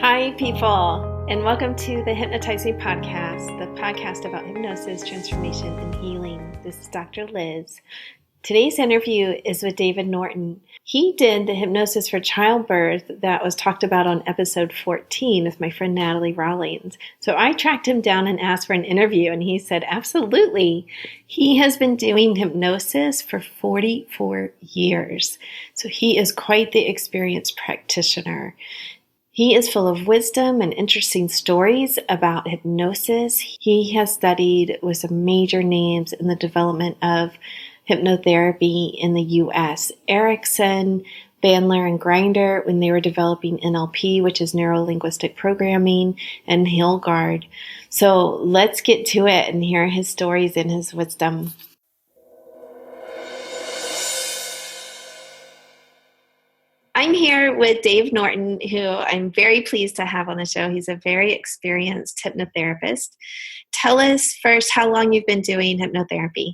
Hi, people, and welcome to the Hypnotizing Podcast, the podcast about hypnosis, transformation, and healing. This is Dr. Liz. Today's interview is with David Norton. He did the hypnosis for childbirth that was talked about on episode 14 with my friend Natalie Rawlings. So I tracked him down and asked for an interview, and he said, absolutely. He has been doing hypnosis for 44 years. So he is quite the experienced practitioner. He is full of wisdom and interesting stories about hypnosis. He has studied with some major names in the development of hypnotherapy in the U.S. Erickson, Bandler and Grinder when they were developing NLP, which is Neurolinguistic Programming, and Hilgard. So let's get to it and hear his stories and his wisdom. I'm here with Dave Norton, who I'm very pleased to have on the show. He's a very experienced hypnotherapist. Tell us first how long you've been doing hypnotherapy.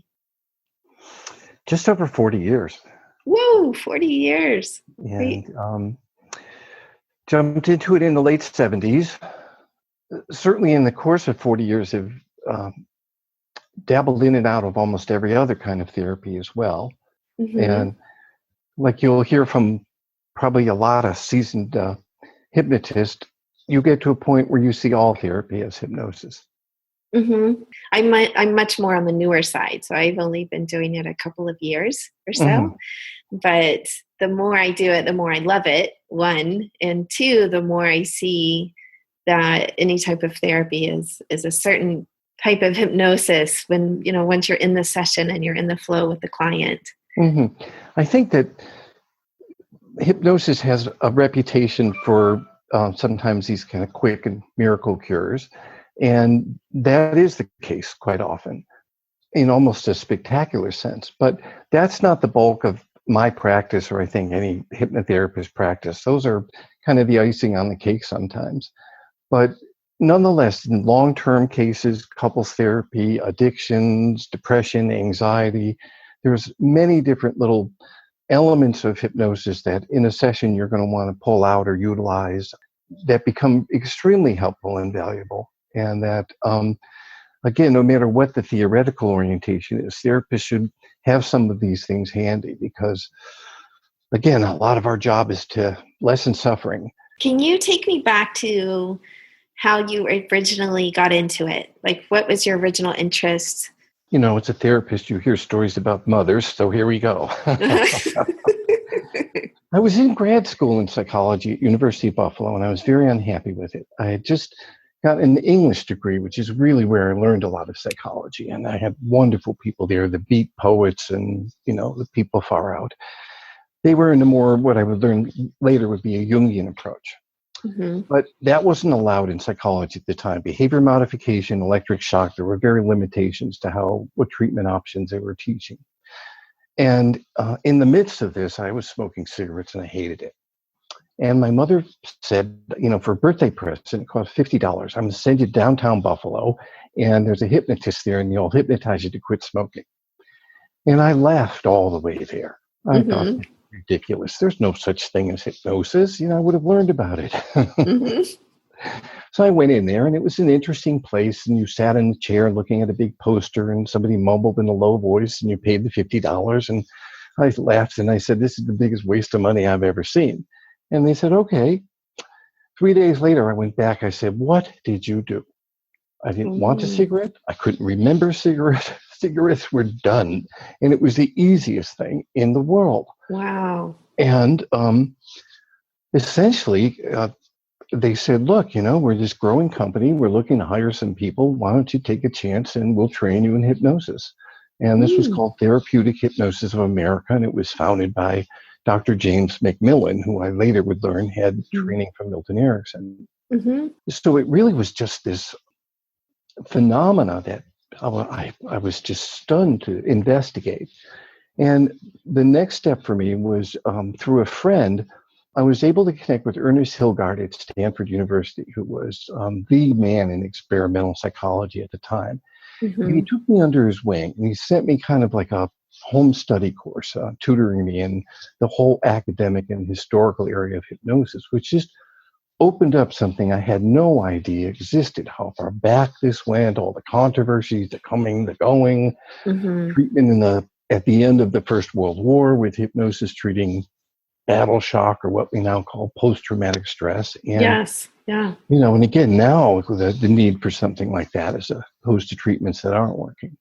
Just over 40 years. Whoa, 40 years. And jumped into it in the late 70s. Certainly in the course of 40 years, I've dabbled in and out of almost every other kind of therapy as well. Mm-hmm. And like you'll hear from probably a lot of seasoned hypnotists, you get to a point where you see all therapy as hypnosis. Mm-hmm. I'm much more on the newer side, so I've only been doing it a couple of years or so. Mm-hmm. But the more I do it, the more I love it, one. And two, the more I see that any type of therapy is a certain type of hypnosis when, once you're in the session and you're in the flow with the client. Mm-hmm. I think that hypnosis has a reputation for sometimes these kind of quick and miracle cures. And that is the case quite often in almost a spectacular sense. But that's not the bulk of my practice, or I think any hypnotherapist practice. Those are kind of the icing on the cake sometimes. But nonetheless, in long-term cases, couples therapy, addictions, depression, anxiety, there's many different little elements of hypnosis that in a session you're going to want to pull out or utilize that become extremely helpful and valuable. And that, again, no matter what the theoretical orientation is, therapists should have some of these things handy because, again, a lot of our job is to lessen suffering. Can you take me back to how you originally got into it? Like, what was your original interest? As a therapist, you hear stories about mothers, so here we go. I was in grad school in psychology at University of Buffalo, and I was very unhappy with it. I had just got an English degree, which is really where I learned a lot of psychology. And I had wonderful people there, the beat poets and, the people far out. They were in a more, what I would learn later would be a Jungian approach. Mm-hmm. But that wasn't allowed in psychology at the time. Behavior modification, electric shock, there were very limitations to what treatment options they were teaching. And in the midst of this, I was smoking cigarettes and I hated it. And my mother said, for a birthday present, it cost $50. I'm going to send you downtown Buffalo, and there's a hypnotist there, and he'll hypnotize you to quit smoking. And I laughed all the way there. I thought, it's ridiculous. There's no such thing as hypnosis. I would have learned about it. Mm-hmm. So I went in there, and it was an interesting place, and you sat in the chair looking at a big poster, and somebody mumbled in a low voice, and you paid the $50. And I laughed, and I said, this is the biggest waste of money I've ever seen. And they said, okay. 3 days later, I went back. I said, what did you do? I didn't want a cigarette. I couldn't remember cigarettes. Cigarettes were done. And it was the easiest thing in the world. Wow. And essentially, they said, look, we're this growing company. We're looking to hire some people. Why don't you take a chance and we'll train you in hypnosis? And this was called Therapeutic Hypnosis of America. And it was founded by Dr. James McMillan, who I later would learn had training from Milton Erickson. Mm-hmm. So it really was just this phenomena that I was just stunned to investigate. And the next step for me was through a friend, I was able to connect with Ernest Hilgard at Stanford University, who was the man in experimental psychology at the time. Mm-hmm. And he took me under his wing, and he sent me kind of like a home study course, tutoring me in the whole academic and historical area of hypnosis, which just opened up something I had no idea existed, how far back this went, all the controversies, the coming, the going, Mm-hmm. treatment at the end of the First World War with hypnosis treating battle shock, or what we now call post-traumatic stress. And, Yes. Yeah. and again, now the need for something like that as opposed to treatments that aren't working.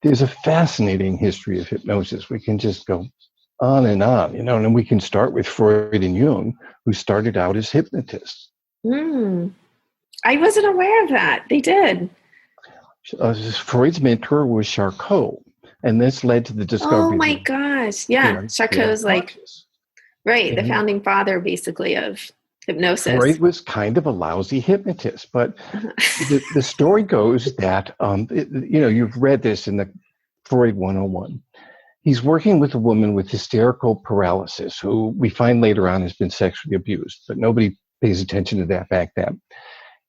There's a fascinating history of hypnosis. We can just go on, and then we can start with Freud and Jung, who started out as hypnotists. I wasn't aware of that. They did. Freud's mentor was Charcot, and this led to the discovery. Oh my gosh. Yeah. Charcot's the founding father, basically, of hypnosis. Freud was kind of a lousy hypnotist, but the story goes that, you've read this in the Freud 101. He's working with a woman with hysterical paralysis, who we find later on has been sexually abused, but nobody pays attention to that back then.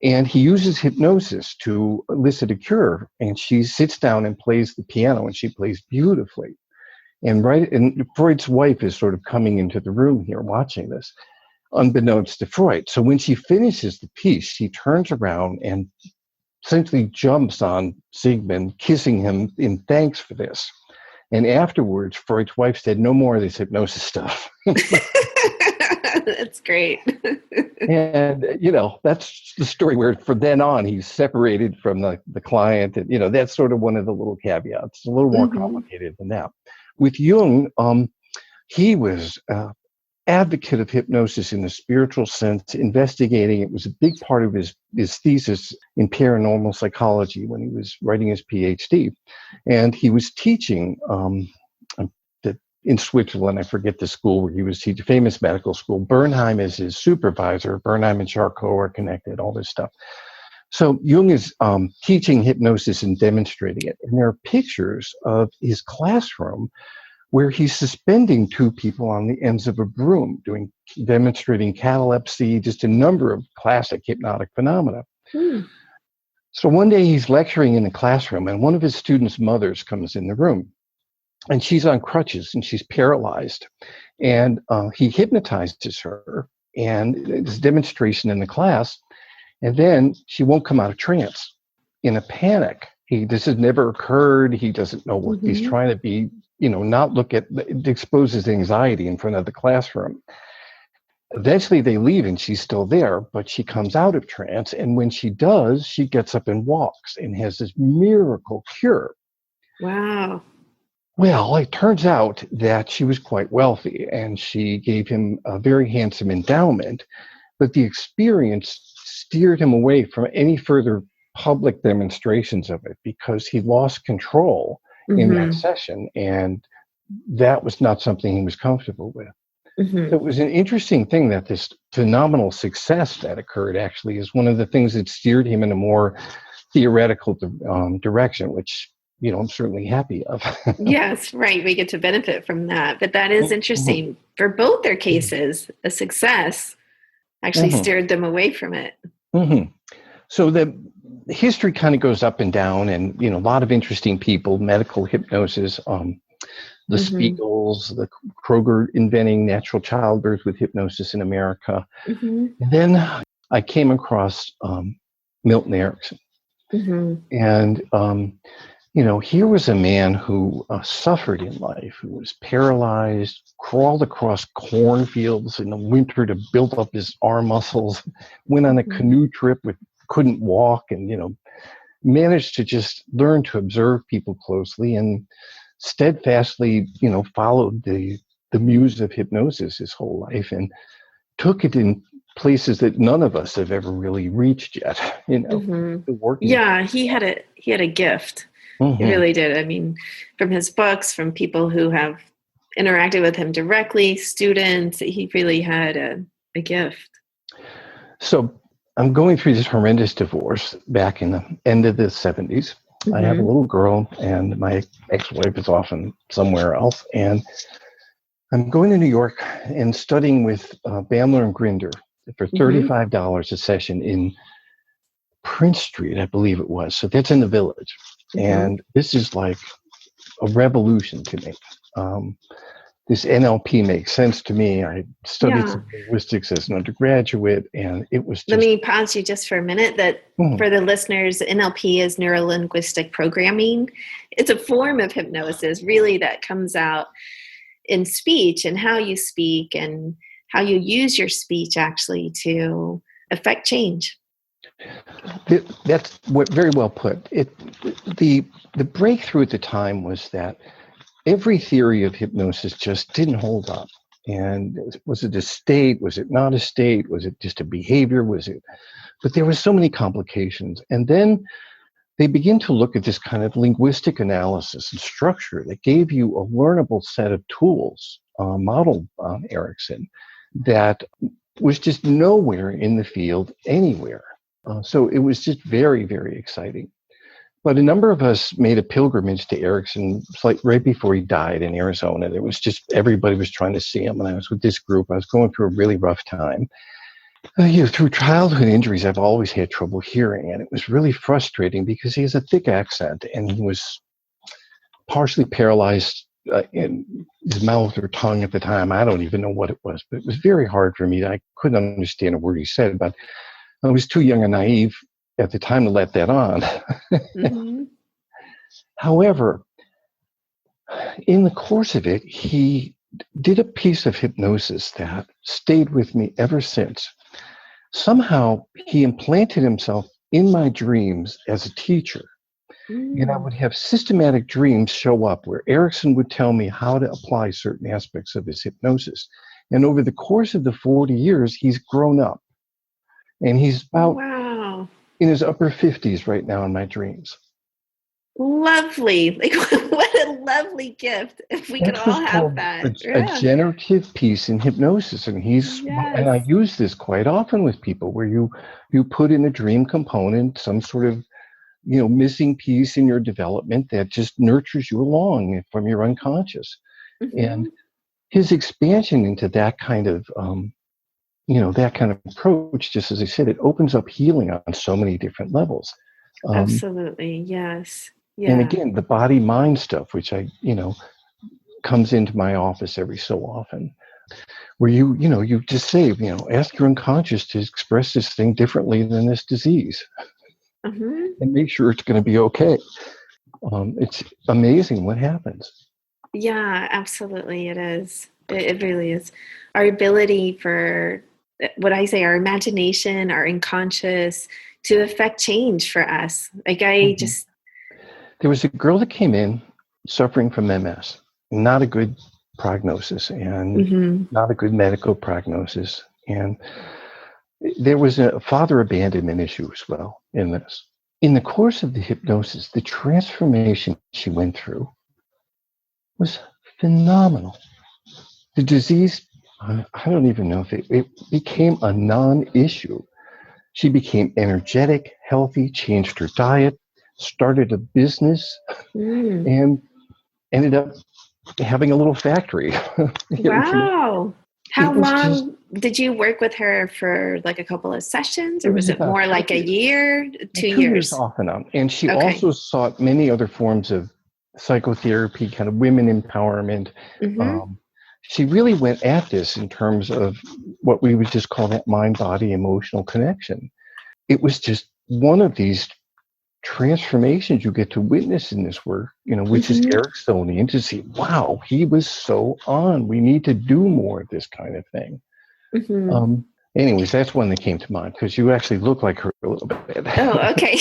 And he uses hypnosis to elicit a cure, and she sits down and plays the piano, and she plays beautifully. And Freud's wife is sort of coming into the room here watching this, unbeknownst to Freud. So when she finishes the piece, she turns around and essentially jumps on Sigmund, kissing him in thanks for this. And afterwards, Freud's wife said, "No more of this hypnosis stuff." That's great. And, that's the story where from then on, he's separated from the client. And, that's sort of one of the little caveats. It's a little more complicated than that. With Jung, he was advocate of hypnosis in the spiritual sense, investigating it was a big part of his thesis in paranormal psychology when he was writing his PhD. And he was teaching in Switzerland, I forget the school where he was teaching, famous medical school. Bernheim is his supervisor. Bernheim and Charcot are connected, all this stuff. So Jung is teaching hypnosis and demonstrating it. And there are pictures of his classroom where he's suspending two people on the ends of a broom, demonstrating catalepsy, just a number of classic hypnotic phenomena. So one day he's lecturing in the classroom, and one of his students' mothers comes in the room, and she's on crutches and she's paralyzed. And he hypnotizes her, and it's a demonstration in the class, and then she won't come out of trance. In a panic, this has never occurred. He doesn't know what he's trying to be, not look at, it exposes anxiety in front of the classroom. Eventually they leave and she's still there, but she comes out of trance. And when she does, she gets up and walks and has this miracle cure. Wow. Well, it turns out that she was quite wealthy and she gave him a very handsome endowment, but the experience steered him away from any further public demonstrations of it because he lost control in that session, and that was not something he was comfortable with. So it was an interesting thing that this phenomenal success that occurred actually is one of the things that steered him in a more theoretical direction, which, I'm certainly happy of. Yes, right. We get to benefit from that. But that is interesting. For both their cases, a success actually steered them away from it. So the history kind of goes up and down, and a lot of interesting people, medical hypnosis, the Spiegels, the Kroger inventing natural childbirth with hypnosis in America. And then I came across Milton Erickson, and here was a man who suffered in life, who was paralyzed, crawled across cornfields in the winter to build up his arm muscles, went on a canoe trip couldn't walk, and managed to just learn to observe people closely and steadfastly followed the muse of hypnosis his whole life and took it in places that none of us have ever really reached yet. Yeah, he had a gift. He really did. I mean, from his books, from people who have interacted with him directly, students, he really had a gift. So I'm going through this horrendous divorce back in the end of the 70s. I have a little girl, and my ex-wife is often somewhere else. And I'm going to New York and studying with Bandler and Grinder for $35 a session in Prince Street, I believe it was. So that's in the Village. And this is like a revolution to me. this NLP makes sense to me. I studied Yeah. some linguistics as an undergraduate, and it was just... Let me pause you just for a minute. That for the listeners, NLP is Neurolinguistic Programming. It's a form of hypnosis, really, that comes out in speech and how you speak and how you use your speech actually to affect change. That's what very well put. The breakthrough at the time was that every theory of hypnosis just didn't hold up. And was it a state? Was it not a state? Was it just a behavior? But there were so many complications. And then they begin to look at this kind of linguistic analysis and structure that gave you a learnable set of tools, modeled on Erickson, that was just nowhere in the field anywhere. So it was just very, very exciting. But a number of us made a pilgrimage to Erickson right before he died in Arizona. There was just, everybody was trying to see him. And I was with this group. I was going through a really rough time. Through childhood injuries, I've always had trouble hearing. And it was really frustrating because he has a thick accent and he was partially paralyzed in his mouth or tongue at the time. I don't even know what it was, but it was very hard for me. I couldn't understand a word he said, but I was too young and naive at the time to let that on. Mm-hmm. However, in the course of it, he did a piece of hypnosis that stayed with me ever since. Somehow, he implanted himself in my dreams as a teacher. And I would have systematic dreams show up where Erickson would tell me how to apply certain aspects of his hypnosis. And over the course of the 40 years, he's grown up. And he's about in his upper 50s right now in my dreams. Lovely. Like, what a lovely gift. If we could all have that. A generative piece in hypnosis. And and I use this quite often with people where you put in a dream component, some sort of, missing piece in your development that just nurtures you along from your unconscious. Mm-hmm. And his expansion into that kind of, that kind of approach, just as I said, it opens up healing on so many different levels. Absolutely. Yes. Yeah. And again, the body-mind stuff, which comes into my office every so often, where you just say, ask your unconscious to express this thing differently than this disease. Mm-hmm. And make sure it's going to be okay. It's amazing what happens. Yeah, absolutely. It is. It really is. Our ability for what I say, our imagination, our unconscious to affect change for us. Like there was a girl that came in suffering from MS, not a good prognosis and not a good medical prognosis. And there was a father abandonment issue as well in this. In the course of the hypnosis, the transformation she went through was phenomenal. The disease, I don't even know if it became a non-issue. She became energetic, healthy, changed her diet, started a business, and ended up having a little factory. Wow. How long did you work with her for, like a couple of sessions, or was it more like a year, 2 years? 2 years off and on. And she also sought many other forms of psychotherapy, kind of women empowerment. Mm-hmm. She really went at this in terms of what we would just call that mind-body emotional connection. It was just one of these transformations you get to witness in this work, which is Ericksonian, to see, wow, he was so on. We need to do more of this kind of thing. Mm-hmm. Anyways, that's one that came to mind because you actually look like her a little bit. Oh, okay.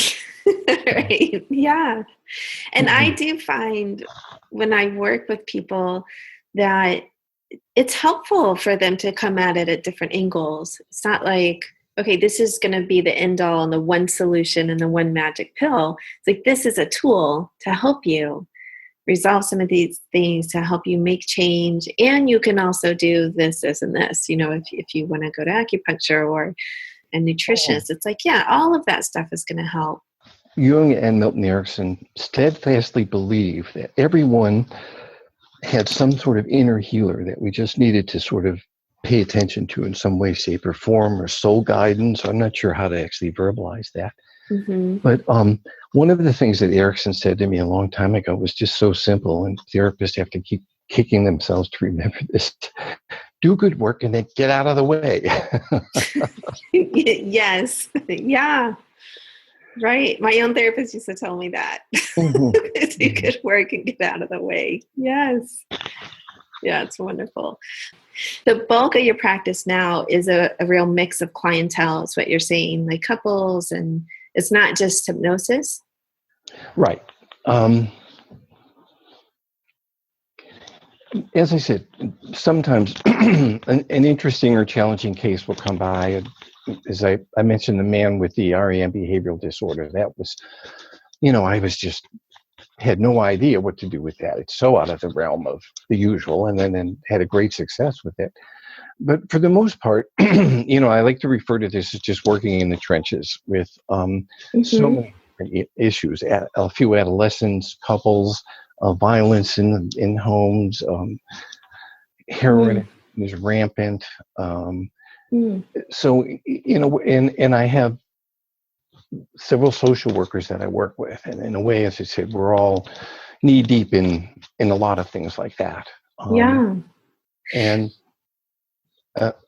Right. Yeah. And I do find when I work with people that it's helpful for them to come at it at different angles. It's not like, okay, this is going to be the end all and the one solution and the one magic pill. It's like, this is a tool to help you resolve some of these things, to help you make change. And you can also do this, this, and this, if you want to go to acupuncture or a nutritionist, it's like, yeah, all of that stuff is going to help. Jung and Milton Erickson steadfastly believe that everyone had some sort of inner healer that we just needed to sort of pay attention to in some way, shape, or form, or soul guidance. I'm not sure how to actually verbalize that. Mm-hmm. But one of the things that Erickson said to me a long time ago was just so simple, and therapists have to keep kicking themselves to remember this. Do good work and then get out of the way. Yes. Yeah. Right. My own therapist used to tell me that. Mm-hmm. Do good work and get out of the way. Yes. Yeah, it's wonderful. The bulk of your practice now is a real mix of clientele, is what you're saying, like couples, and it's not just hypnosis. Right. As I said, sometimes an interesting or challenging case will come by. As I mentioned, the man with the REM behavioral disorder, that was, I was just had no idea what to do with that. It's so out of the realm of the usual, and then had a great success with it. But for the most part, I like to refer to this as just working in the trenches with so many different issues. A few adolescents, couples, violence in homes, heroin is rampant. So, and I have several social workers that I work with. And in a way, as I said, we're all knee deep in a lot of things like that. And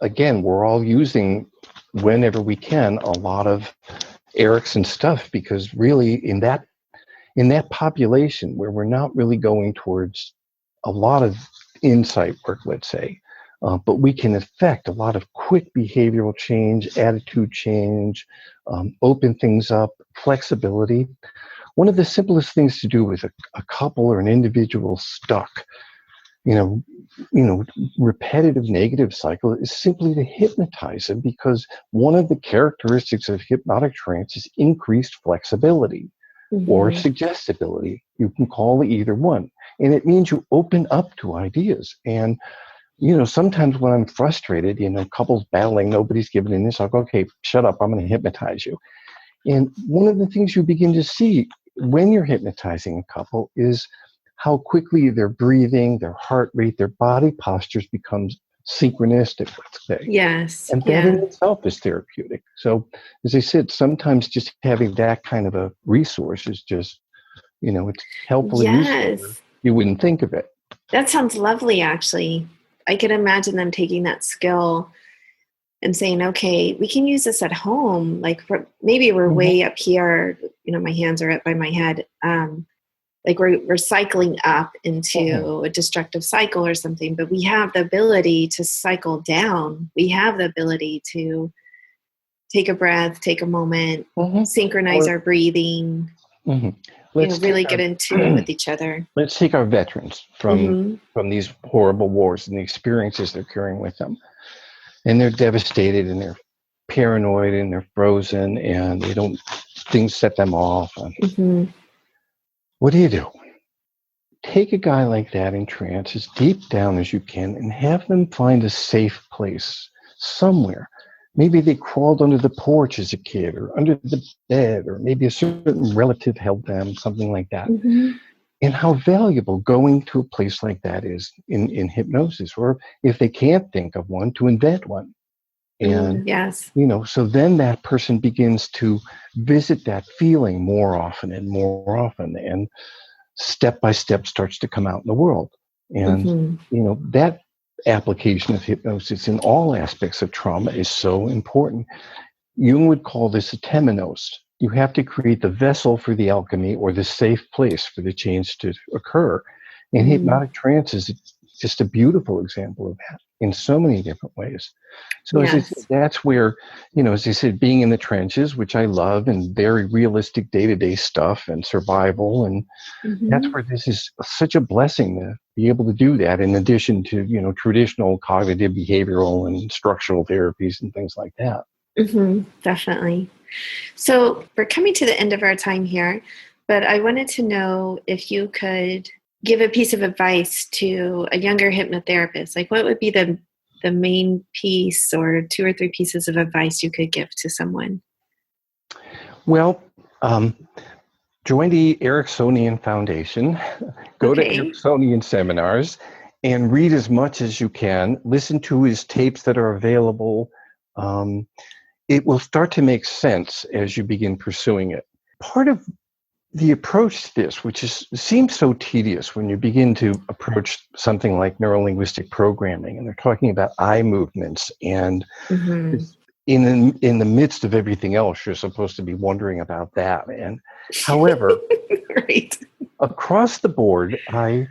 again, we're all using, whenever we can, a lot of Erickson stuff, because really in that population where we're not really going towards a lot of insight work, let's say, but we can affect a lot of quick behavioral change, attitude change, open things up, flexibility. One of the simplest things to do with a couple or an individual stuck, repetitive negative cycle is simply to hypnotize them, because one of the characteristics of hypnotic trance is increased flexibility or suggestibility. You can call it either one. And it means you open up to ideas. And, sometimes when I'm frustrated, couples battling, nobody's giving in this, I'll go, okay, shut up, I'm going to hypnotize you. And one of the things you begin to see when you're hypnotizing a couple is how quickly their breathing, their heart rate, their body postures becomes synchronistic, let's say. Yes. And that in itself is therapeutic. So, as I said, sometimes just having that kind of a resource is just, it's helpful and useful. You wouldn't think of it. That sounds lovely, actually. I can imagine them taking that skill and saying, okay, we can use this at home. Like maybe we're way up here, my hands are up by my head. Like we're cycling up into a destructive cycle or something, but we have the ability to cycle down. We have the ability to take a breath, take a moment, synchronize our breathing, really get into it with each other. Let's take our veterans from these horrible wars and the experiences they're carrying with them. And they're devastated and they're paranoid and they're frozen and things set them off. What do? Take a guy like that in trance as deep down as you can and have them find a safe place somewhere. Maybe they crawled under the porch as a kid or under the bed, or maybe a certain relative held them, something like that. And how valuable going to a place like that is in hypnosis, or if they can't think of one, to invent one. And, so then that person begins to visit that feeling more often, and step by step starts to come out in the world. And, that application of hypnosis in all aspects of trauma is so important. Jung would call this a temenos. You have to create the vessel for the alchemy, or the safe place for the change to occur. And hypnotic trance is just a beautiful example of that in so many different ways. So as I said, that's where, as I said, being in the trenches, which I love, and very realistic day-to-day stuff and survival. And that's where this is such a blessing to be able to do that, in addition to, traditional cognitive behavioral and structural therapies and things like that. Definitely. So we're coming to the end of our time here, but I wanted to know if you could give a piece of advice to a younger hypnotherapist. Like, what would be the main piece, or 2 or 3 pieces of advice you could give to someone? Well, join the Ericksonian Foundation, go to Ericksonian seminars, and read as much as you can. Listen to his tapes that are available. It will start to make sense as you begin pursuing it. Part of the approach to this, seems so tedious when you begin to approach something like neurolinguistic programming, and they're talking about eye movements, and it's in the midst of everything else, you're supposed to be wondering about that. And however, right. across the board, I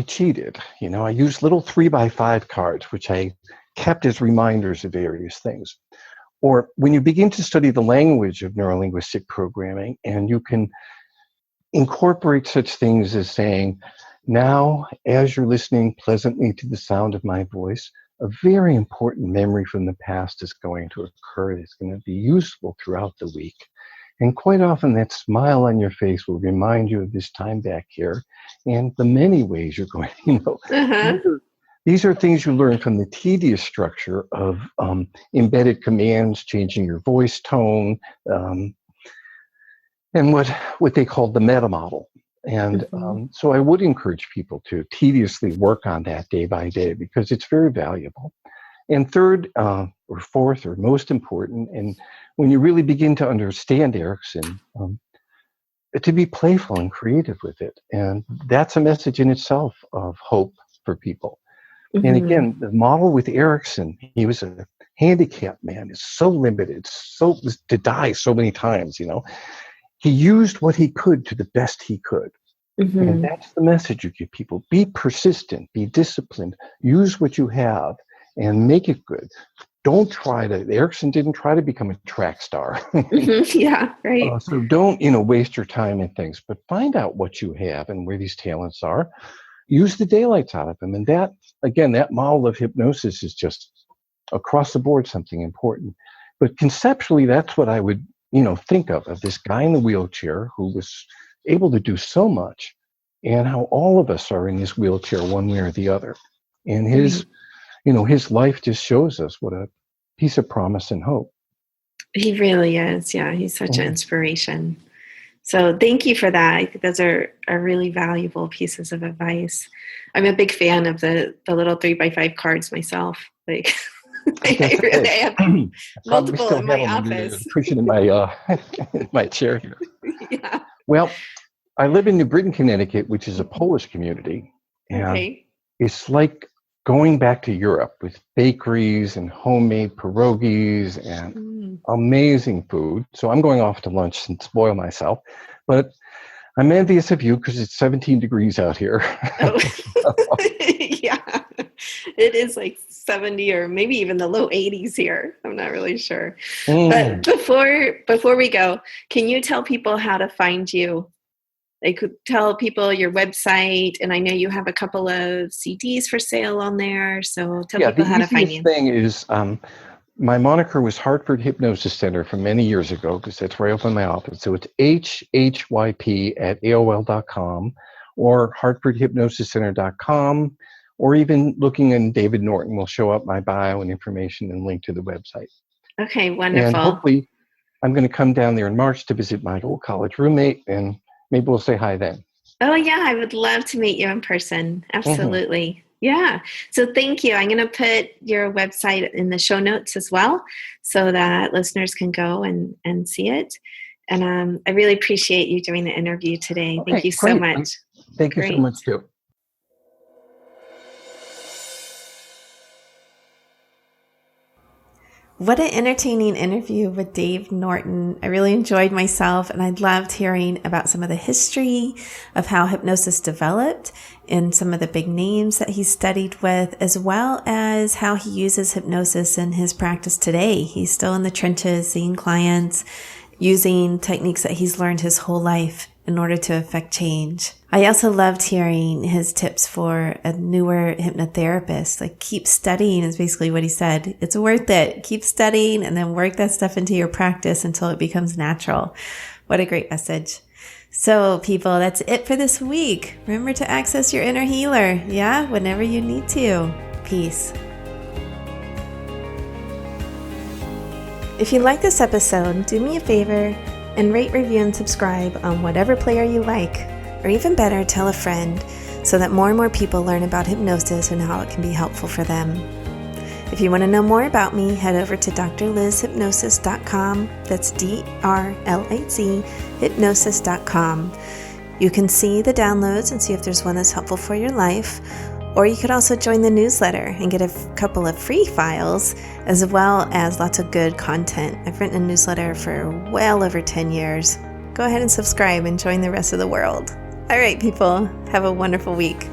cheated. I used little 3x5 cards, which I kept as reminders of various things. Or when you begin to study the language of neurolinguistic programming, and you can incorporate such things as saying, now, as you're listening pleasantly to the sound of my voice, a very important memory from the past is going to occur. It's going to be useful throughout the week. And quite often that smile on your face will remind you of this time back here and the many ways you're going, These are things you learn from the tedious structure of embedded commands, changing your voice tone, and what they call the meta model. And so I would encourage people to tediously work on that day by day, because it's very valuable. And third, or fourth, or most important, and when you really begin to understand Erickson, to be playful and creative with it. And that's a message in itself of hope for people. And again, the model with Erickson, he was a handicapped man, is so limited, to die so many times, He used what he could to the best he could. And that's the message you give people. Be persistent, be disciplined, use what you have and make it good. Erickson didn't try to become a track star. Yeah, right. So don't, waste your time in things, but find out what you have and where these talents are. Use the daylights out of them. And that, again, that model of hypnosis is just across the board something important. But conceptually, that's what I would, think of this guy in the wheelchair who was able to do so much, and how all of us are in this wheelchair one way or the other. And his life just shows us what a piece of promise and hope. He really is. Yeah, he's such an inspiration. So thank you for that. I think those are really valuable pieces of advice. I'm a big fan of the little 3x5 cards myself. Like, I have multiple in my office. Pushing in my my chair here. Yeah. Well, I live in New Britain, Connecticut, which is a Polish community, and it's like going back to Europe with bakeries and homemade pierogies and amazing food. So I'm going off to lunch and spoil myself, but I'm envious of you because it's 17 degrees out here. Yeah, it is like 70 or maybe even the low 80s here. I'm not really sure. But before we go, can you tell people how to find you? They could tell people your website, and I know you have a couple of CDs for sale on there. So tell people how to find you. The thing is, my moniker was Hartford Hypnosis Center from many years ago, because that's where I opened my office. So it's HHYP@AOL.com or HartfordHypnosisCenter.com, or even looking in David Norton will show up my bio and information and link to the website. Okay, wonderful. And hopefully I'm going to come down there in March to visit my old college roommate, and maybe we'll say hi then. Oh, yeah. I would love to meet you in person. Absolutely. Yeah. So thank you. I'm going to put your website in the show notes as well, so that listeners can go and see it. And I really appreciate you doing the interview today. Thank you so much. Thank you so much, too. What an entertaining interview with Dave Norton. I really enjoyed myself, and I loved hearing about some of the history of how hypnosis developed and some of the big names that he studied with, as well as how he uses hypnosis in his practice today. He's still in the trenches, seeing clients, using techniques that he's learned his whole life in order to affect change. I also loved hearing his tips for a newer hypnotherapist. Like, keep studying is basically what he said. It's worth it. Keep studying and then work that stuff into your practice until it becomes natural. What a great message. So people, that's it for this week. Remember to access your inner healer. Yeah, whenever you need to. Peace. If you like this episode, do me a favor and rate, review, and subscribe on whatever player you like. Or even better, tell a friend so that more and more people learn about hypnosis and how it can be helpful for them. If you want to know more about me, head over to drlizhypnosis.com. That's DRLIZ hypnosis.com. You can see the downloads and see if there's one that's helpful for your life. Or you could also join the newsletter and get a couple of free files, as well as lots of good content. I've written a newsletter for well over 10 years. Go ahead and subscribe and join the rest of the world. All right, people, have a wonderful week.